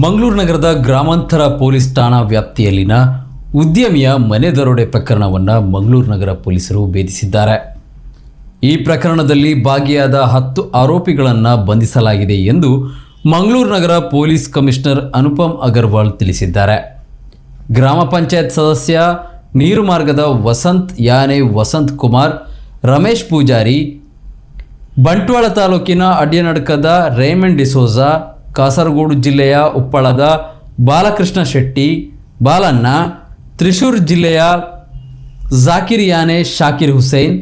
ಮಂಗಳೂರು ನಗರದ ಗ್ರಾಮಾಂತರ ಪೊಲೀಸ್ ಠಾಣಾ ವ್ಯಾಪ್ತಿಯಲ್ಲಿನ ಉದ್ಯಮಿಯ ಮನೆ ದರೋಡೆ ಪ್ರಕರಣವನ್ನು ಮಂಗಳೂರು ನಗರ ಪೊಲೀಸರು ಭೇದಿಸಿದ್ದಾರೆ. ಈ ಪ್ರಕರಣದಲ್ಲಿ ಭಾಗಿಯಾದ 10 ಆರೋಪಿಗಳನ್ನು ಬಂಧಿಸಲಾಗಿದೆ ಎಂದು ಮಂಗಳೂರು ನಗರ ಪೊಲೀಸ್ ಕಮಿಷನರ್ ಅನುಪಮ್ ಅಗರ್ವಾಲ್ ತಿಳಿಸಿದ್ದಾರೆ. ಗ್ರಾಮ ಪಂಚಾಯತ್ ಸದಸ್ಯ ನೀರುಮಾರ್ಗದ ವಸಂತ್ ಯಾನೆ ವಸಂತ್ ಕುಮಾರ್, ರಮೇಶ್ ಪೂಜಾರಿ, ಬಂಟ್ವಾಳ ತಾಲೂಕಿನ ಅಡ್ಯನಡ್ಕದ ರೇಮಂಡ್ ಡಿಸೋಜಾ, ಕಾಸರಗೋಡು ಜಿಲ್ಲೆಯ ಉಪ್ಪಳದ ಬಾಲಕೃಷ್ಣ ಶೆಟ್ಟಿ ಬಾಲಣ್ಣ, ತ್ರಿಶೂರ್ ಜಿಲ್ಲೆಯ ಜಾಕಿರ್ ಯಾನೆ ಶಾಕಿರ್ ಹುಸೇನ್,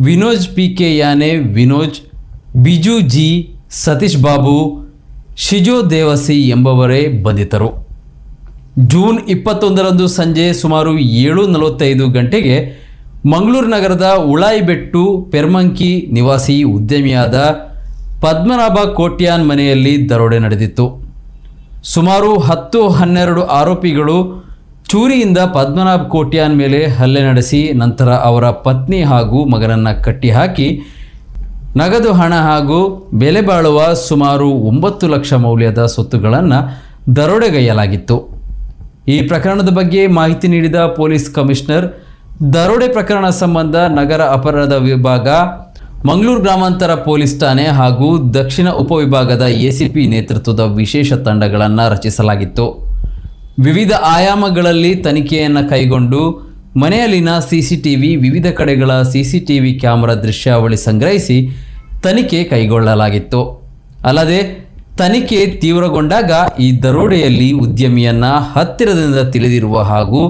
ವಿನೋಜ್ ಪಿಕೆ ಯಾನೆ ವಿನೋಜ್, ಬಿಜು ಜಿ, ಸತೀಶ್ ಬಾಬು, ಶಿಜೋ ದೇವಸಿ ಎಂಬವರೇ ಬಂಧಿತರು. ಜೂನ್ 21ರಂದು ಸಂಜೆ ಸುಮಾರು 7:45 ಗಂಟೆಗೆ ಮಂಗಳೂರು ನಗರದ ಉಳಾಯಿಬೆಟ್ಟು ಪೆರ್ಮಂಕಿ ನಿವಾಸಿ ಉದ್ಯಮಿಯಾದ ಪದ್ಮನಾಭ ಕೋಟ್ಯಾನ್ ಮನೆಯಲ್ಲಿ ದರೋಡೆ ನಡೆದಿತ್ತು. ಸುಮಾರು 10-12 ಆರೋಪಿಗಳು ಚೂರಿಯಿಂದ ಪದ್ಮನಾಭ ಕೋಟ್ಯಾನ್ ಮೇಲೆ ಹಲ್ಲೆ ನಡೆಸಿ ನಂತರ ಅವರ ಪತ್ನಿ ಹಾಗೂ ಮಗನನ್ನು ಕಟ್ಟಿಹಾಕಿ ನಗದು ಹಣ ಹಾಗೂ ಬೆಲೆ ಬಾಳುವ ಸುಮಾರು 9 ಲಕ್ಷ ಮೌಲ್ಯದ ಸೊತ್ತುಗಳನ್ನು ದರೋಡೆಗೈಯಲಾಗಿತ್ತು. ಈ ಪ್ರಕರಣದ ಬಗ್ಗೆ ಮಾಹಿತಿ ನೀಡಿದ ಪೊಲೀಸ್ ಕಮಿಷನರ್, ದರೋಡೆ ಪ್ರಕರಣ ಸಂಬಂಧ ನಗರ ಅಪರಾಧ ವಿಭಾಗ, ಮಂಗಳೂರು ಗ್ರಾಮಾಂತರ ಪೊಲೀಸ್ ಠಾಣೆ ಹಾಗೂ ದಕ್ಷಿಣ ಉಪವಿಭಾಗದ ಎಸಿಪಿ ನೇತೃತ್ವದ ವಿಶೇಷ ತಂಡಗಳನ್ನು ರಚಿಸಲಾಗಿತ್ತು. ವಿವಿಧ ಆಯಾಮಗಳಲ್ಲಿ ತನಿಖೆಯನ್ನು ಕೈಗೊಂಡು ಮನೆಯಲ್ಲಿನ ಸಿಸಿಟಿವಿ, ವಿವಿಧ ಕಡೆಗಳ ಸಿಸಿಟಿವಿ ಕ್ಯಾಮೆರಾ ದೃಶ್ಯಾವಳಿ ಸಂಗ್ರಹಿಸಿ ತನಿಖೆ ಕೈಗೊಳ್ಳಲಾಗಿತ್ತು. ಅಲ್ಲದೆ ತನಿಖೆ ತೀವ್ರಗೊಂಡಾಗ ಈ ದರೋಡೆಯಲ್ಲಿ ಉದ್ಯಮಿಯನ್ನು ಹತ್ತಿರದಿಂದ ತಿಳಿದಿರುವ ಹಾಗೂ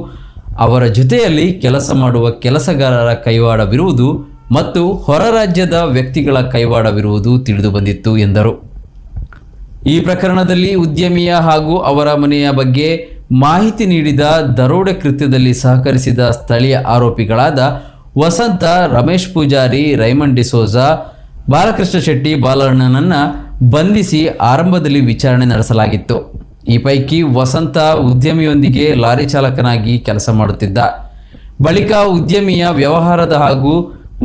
ಅವರ ಜೊತೆಯಲ್ಲಿ ಕೆಲಸ ಮಾಡುವ ಕೆಲಸಗಾರರ ಕೈವಾಡವಿರುವುದು ಮತ್ತು ಹೊರ ರಾಜ್ಯದ ವ್ಯಕ್ತಿಗಳ ಕೈವಾಡವಿರುವುದು ತಿಳಿದುಬಂದಿತ್ತು ಎಂದರು. ಈ ಪ್ರಕರಣದಲ್ಲಿ ಉದ್ಯಮಿಯ ಹಾಗೂ ಅವರ ಮನೆಯ ಬಗ್ಗೆ ಮಾಹಿತಿ ನೀಡಿದ ದರೋಡೆ ಕೃತ್ಯದಲ್ಲಿ ಸಹಕರಿಸಿದ ಸ್ಥಳೀಯ ಆರೋಪಿಗಳಾದ ವಸಂತ, ರಮೇಶ್ ಪೂಜಾರಿ, ರೈಮಂಡ್ ಡಿಸೋಜಾ, ಬಾಲಕೃಷ್ಣ ಶೆಟ್ಟಿ ಬಾಲಣ್ಣನನ್ನು ಬಂಧಿಸಿ ಆರಂಭದಲ್ಲಿ ವಿಚಾರಣೆ ನಡೆಸಲಾಗಿತ್ತು. ಈ ಪೈಕಿ ವಸಂತ ಉದ್ಯಮಿಯೊಂದಿಗೆ ಲಾರಿ ಚಾಲಕನಾಗಿ ಕೆಲಸ ಮಾಡುತ್ತಿದ್ದ. ಬಳಿಕ ಉದ್ಯಮಿಯ ವ್ಯವಹಾರದ ಹಾಗೂ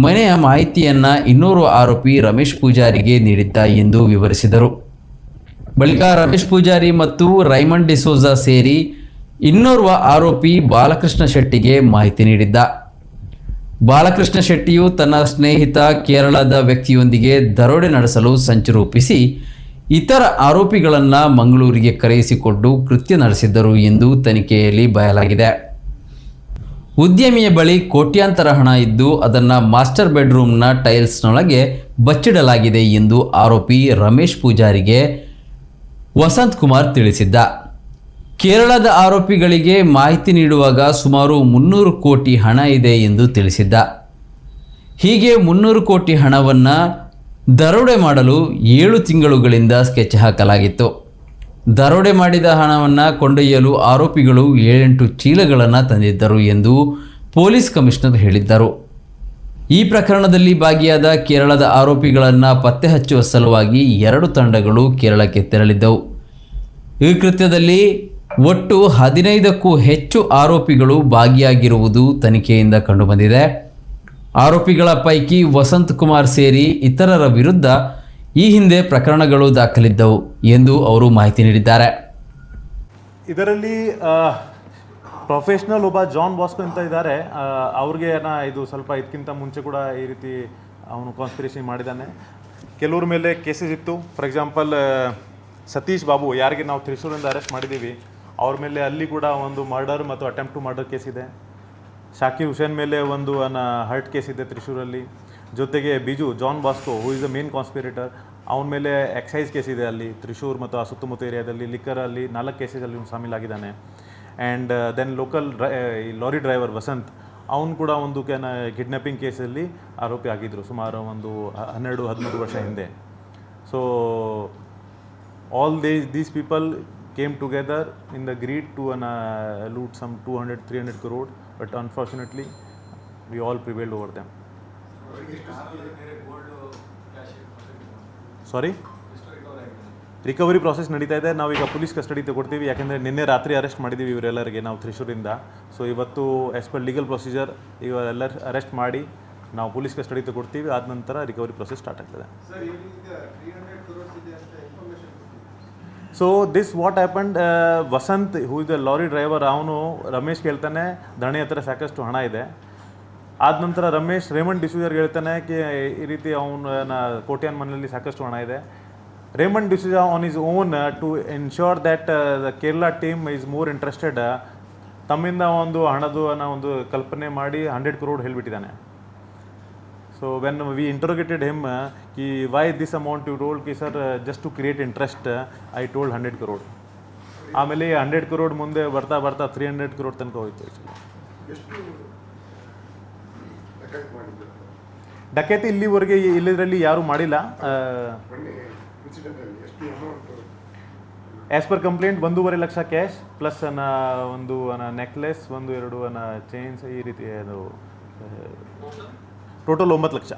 ಮನೆಯ ಮಾಹಿತಿಯನ್ನು ಇನ್ನೋರ್ವ ಆರೋಪಿ ರಮೇಶ್ ಪೂಜಾರಿಗೆ ನೀಡಿದ್ದ ಎಂದು ವಿವರಿಸಿದರು. ಬಳಿಕ ರಮೇಶ್ ಪೂಜಾರಿ ಮತ್ತು ರೈಮಂಡ್ ಡಿಸೋಜಾ ಸೇರಿ ಇನ್ನೋರ್ವ ಆರೋಪಿ ಬಾಲಕೃಷ್ಣ ಶೆಟ್ಟಿಗೆ ಮಾಹಿತಿ ನೀಡಿದ್ದ. ಬಾಲಕೃಷ್ಣ ಶೆಟ್ಟಿಯು ತನ್ನ ಸ್ನೇಹಿತ ಕೇರಳದ ವ್ಯಕ್ತಿಯೊಂದಿಗೆ ದರೋಡೆ ನಡೆಸಲು ಸಂಚು ರೂಪಿಸಿ ಇತರ ಆರೋಪಿಗಳನ್ನು ಮಂಗಳೂರಿಗೆ ಕರೆಯಿಸಿಕೊಂಡು ಕೃತ್ಯ ನಡೆಸಿದ್ದರು ಎಂದು ತನಿಖೆಯಲ್ಲಿ ಬಯಲಾಗಿದೆ. ಉದ್ಯಮಿಯ ಬಳಿ ಕೋಟ್ಯಾಂತರ ಹಣ ಇದ್ದು ಅದನ್ನು ಮಾಸ್ಟರ್ ಬೆಡ್ರೂಮ್ನ ಟೈಲ್ಸ್ನೊಳಗೆ ಬಚ್ಚಿಡಲಾಗಿದೆ ಎಂದು ಆರೋಪಿ ರಮೇಶ್ ಪೂಜಾರಿಗೆ ವಸಂತ್ ಕುಮಾರ್ ತಿಳಿಸಿದ್ದ. ಕೇರಳದ ಆರೋಪಿಗಳಿಗೆ ಮಾಹಿತಿ ನೀಡುವಾಗ ಸುಮಾರು 300 ಕೋಟಿ ಹಣ ಇದೆ ಎಂದು ತಿಳಿಸಿದ್ದ. ಹೀಗೆ 300 ಕೋಟಿ ಹಣವನ್ನು ದರೋಡೆ ಮಾಡಲು 7 ತಿಂಗಳುಗಳಿಂದ ಸ್ಕೆಚ್ ಹಾಕಲಾಗಿತ್ತು. ದರೋಡೆ ಮಾಡಿದ ಹಣವನ್ನು ಕೊಂಡೊಯ್ಯಲು ಆರೋಪಿಗಳು 7-8 ಚೀಲಗಳನ್ನು ತಂದಿದ್ದರು ಎಂದು ಪೊಲೀಸ್ ಕಮಿಷನರ್ ಹೇಳಿದ್ದರು. ಈ ಪ್ರಕರಣದಲ್ಲಿ ಭಾಗಿಯಾದ ಕೇರಳದ ಆರೋಪಿಗಳನ್ನು ಪತ್ತೆ ಹಚ್ಚುವ ಸಲುವಾಗಿ 2 ತಂಡಗಳು ಕೇರಳಕ್ಕೆ ತೆರಳಿದ್ದವು. ಈ ಕೃತ್ಯದಲ್ಲಿ ಒಟ್ಟು 15ಕ್ಕೂ ಹೆಚ್ಚು ಆರೋಪಿಗಳು ಭಾಗಿಯಾಗಿರುವುದು ತನಿಖೆಯಿಂದ ಕಂಡುಬಂದಿದೆ. ಆರೋಪಿಗಳ ಪೈಕಿ ವಸಂತ್ ಕುಮಾರ್ ಸೇರಿ ಇತರರ ವಿರುದ್ಧ ಈ ಹಿಂದೆ ಪ್ರಕರಣಗಳು ದಾಖಲಿದ್ದವು ಎಂದು ಅವರು ಮಾಹಿತಿ ನೀಡಿದ್ದಾರೆ. ಇದರಲ್ಲಿ ಪ್ರೊಫೆಷ್ನಲ್ ಒಬ್ಬ ಜಾನ್ ಬಾಸ್ಕೋ ಅಂತ ಇದ್ದಾರೆ. ಅವ್ರಿಗೆ ಇದು ಸ್ವಲ್ಪ ಇದಕ್ಕಿಂತ ಮುಂಚೆ ಕೂಡ ಈ ರೀತಿ ಅವನು ಕಾನ್ಸ್ಪಿರೇಷನ್ ಮಾಡಿದ್ದಾನೆ. ಕೆಲವ್ರ ಮೇಲೆ ಕೇಸಸ್ ಇತ್ತು. ಫಾರ್ ಎಕ್ಸಾಂಪಲ್ ಸತೀಶ್ ಬಾಬು, ಯಾರಿಗೆ ನಾವು ತ್ರಿಶೂರಿಂದ ಅರೆಸ್ಟ್ ಮಾಡಿದ್ದೀವಿ, ಅವ್ರ ಮೇಲೆ ಅಲ್ಲಿ ಕೂಡ ಒಂದು ಮರ್ಡರ್ ಮತ್ತು ಅಟೆಂಪ್ಟ್ ಟು ಮರ್ಡರ್ ಕೇಸ್ ಇದೆ. ಶಾಕಿರ್ ಹುಸೇನ್ ಮೇಲೆ ಒಂದು ಹರ್ಟ್ ಕೇಸ್ ಇದೆ ತ್ರಿಶೂರಲ್ಲಿ. ಜೊತೆಗೆ Biju John Bosco who is the main conspirator, ಅವನ ಮೇಲೆ ಎಕ್ಸೈಸ್ ಕೇಸ್ ಇದೆ ಅಲ್ಲಿ ತ್ರಿಶೂರ್ ಮತ್ತು ಆ ಸುತ್ತಮುತ್ತ ಏರಿಯಾದಲ್ಲಿ. ಲಿಕ್ಕರಲ್ಲಿ 4 ಕೇಸಲ್ಲಿ ಶಾಮೀಲಾಗಿದ್ದಾನೆ. And then local lorry driver Vasant, ಅವನು ಕೂಡ ಒಂದು ಕಿಡ್ನ್ಯಾಪಿಂಗ್ ಕೇಸಲ್ಲಿ ಆರೋಪಿ ಆಗಿದ್ದರು ಸುಮಾರು ಒಂದು 12-13 ವರ್ಷ ಹಿಂದೆ. So all these people came together in the greed to loot some 200-300 crore, but unfortunately we all prevailed over them. Sorry, recovery process ನಡೀತಾ ಇದೆ. ನಾವೀಗ ಪೊಲೀಸ್ ಕಸ್ಟಡಿ ತಗೊಳ್ತೀವಿ, ಯಾಕೆಂದರೆ ನಿನ್ನೆ ರಾತ್ರಿ ಅರೆಸ್ಟ್ ಮಾಡಿದ್ದೀವಿ ಇವರೆಲ್ಲರಿಗೆ ನಾವು ತ್ರಿಶೂರಿಂದ. ಸೊ ಇವತ್ತು ಆ್ಯಸ್ ಪರ್ ಲೀಗಲ್ ಪ್ರೊಸೀಜರ್ ಇವರೆಲ್ಲರೂ ಅರೆಸ್ಟ್ ಮಾಡಿ ನಾವು ಪೊಲೀಸ್ ಕಸ್ಟಡಿ ತಗೊಳ್ತೀವಿ. ಆದ ನಂತರ ರಿಕವರಿ ಪ್ರೊಸೆಸ್ ಸ್ಟಾರ್ಟ್ ಆಗ್ತದೆ. So this what happened, Vasant who is the lorry driver, ಅವನು ರಮೇಶ್ ಹೇಳ್ತಾನೆ ದಣಿ ಹತ್ರ ಸಾಕಷ್ಟು ಹಣ ಇದೆ. ಆದ ನಂತರ ರಮೇಶ್ ರೇಮಂಡ್ ಡಿಸೂಜರ್ಗೆ ಹೇಳ್ತಾನೆ ಕಿ ಈ ರೀತಿ ಅವನ ಕೋಟ್ಯಾನ್ ಮನೆಯಲ್ಲಿ ಸಾಕಷ್ಟು ಹಣ ಇದೆ. Raymond D'Souza on his own to ensure that the Kerala team is more interested, ತಮ್ಮಿಂದ ಒಂದು ಹಣದ ಒಂದು ಕಲ್ಪನೆ ಮಾಡಿ 100 crore ಹೇಳ್ಬಿಟ್ಟಿದ್ದಾನೆ. So when we interrogated him ಕಿ why this amount you told ಕಿ sir just to create interest I told 100 crore. ಆಮೇಲೆ 100 crore ಮುಂದೆ ಬರ್ತಾ ಬರ್ತಾ 300 crore ತನಕ ಹೋಯ್ತು. ಡಕೈತಿ ಇಲ್ಲಿವರೆಗೆ ಇಲ್ಲಿದ್ರಲ್ಲಿ ಯಾರೂ ಮಾಡಿಲ್ಲ. As per complaint 1.5 lakh cash plus ಒಂದು ನೆಕ್ಲೆಸ್, 1-2 ಚೈನ್ಸ್, ಈ ರೀತಿ ಅದು ಟೋಟಲ್ 9 ಲಕ್ಷ.